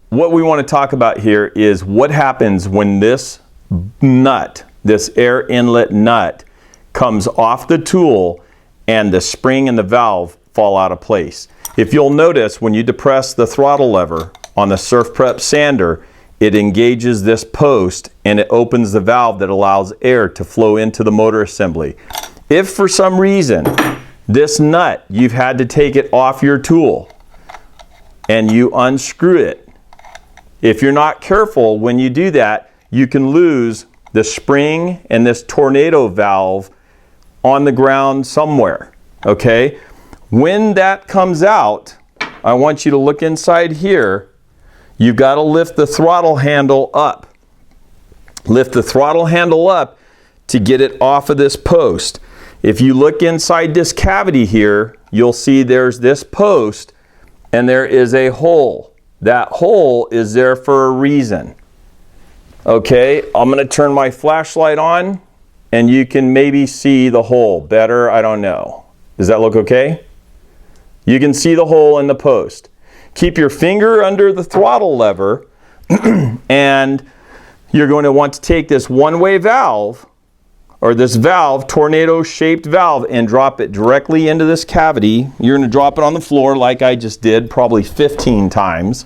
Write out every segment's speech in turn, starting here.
what we want to talk about here is what happens when this nut, this air inlet nut, comes off the tool and the spring and the valve fall out of place. If you'll notice, when you depress the throttle lever on the SurfPrep sander, it engages this post and it opens the valve that allows air to flow into the motor assembly. If for some reason this nut, you've had to take it off your tool and you unscrew it, if you're not careful when you do that, you can lose the spring and this tornado valve on the ground somewhere, okay? When that comes out, I want you to look inside here. You've got to lift the throttle handle up. Lift the throttle handle up to get it off of this post. If you look inside this cavity here, you'll see there's this post and there is a hole. That hole is there for a reason. Okay, I'm going to turn my flashlight on and you can maybe see the hole better. I don't know. Does that look okay? You can see the hole in the post. Keep your finger under the throttle lever and you're going to want to take this one-way valve, or this valve, tornado-shaped valve, and drop it directly into this cavity. You're going to drop it on the floor like I just did, probably 15 times.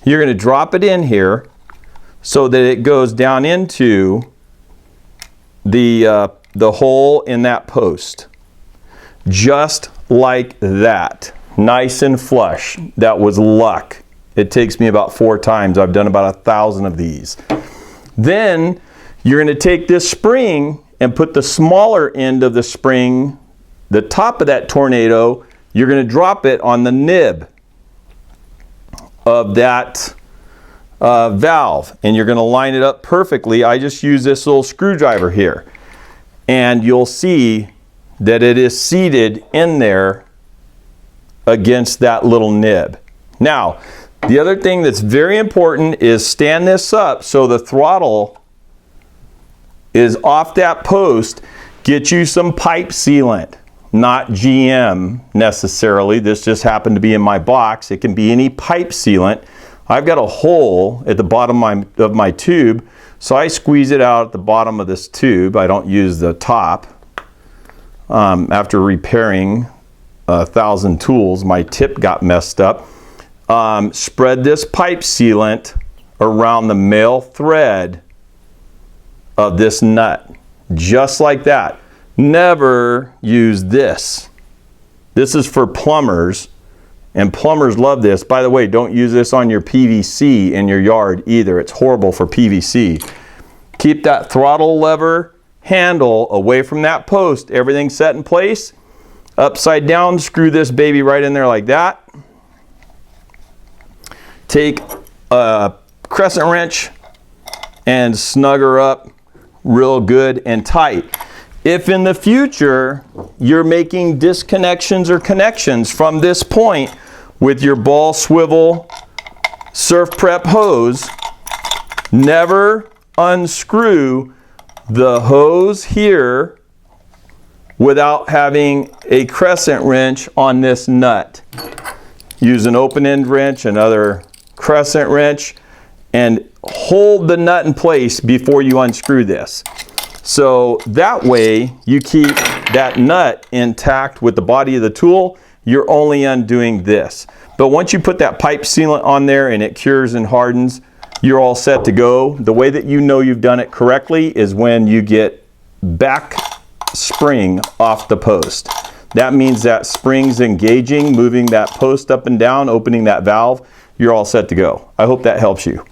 You're going to drop it in here so that it goes down into the hole in that post. Just like that. Nice and flush. That was luck. It takes me about 4 times. I've done about 1,000 of these. Then you're going to take this spring and put the smaller end of the spring, the top of that tornado, you're going to drop it on the nib of that valve, and you're going to line it up perfectly. I just use this little screwdriver here, and you'll see that it is seated in there against that little nib. Now, the other thing that's very important is stand this up so the throttle is off that post. Get you some pipe sealant, not GM necessarily. This just happened to be in my box. It can be any pipe sealant. I've got a hole at the bottom of my tube, so I squeeze it out at the bottom of this tube. I don't use the top. After repairing 1,000 tools, my tip got messed up. Spread this pipe sealant around the male thread of this nut, just like that. Never use this. This is for plumbers, and plumbers love this. By the way, don't use this on your PVC in your yard either. It's horrible for PVC. Keep that throttle lever handle away from that post. Everything set in place. Upside down, screw this baby right in there like that. Take a crescent wrench and snug her up real good and tight. If in the future you're making disconnections or connections from this point with your ball swivel SurfPrep hose, never unscrew the hose here without having a crescent wrench on this nut. Use an open end wrench, another crescent wrench, and hold the nut in place before you unscrew this. So that way you keep that nut intact with the body of the tool. You're only undoing this. But once you put that pipe sealant on there and it cures and hardens, you're all set to go. The way that you know you've done it correctly is when you get back spring off the post. That means that spring's engaging, moving that post up and down, opening that valve. You're all set to go. I hope that helps you.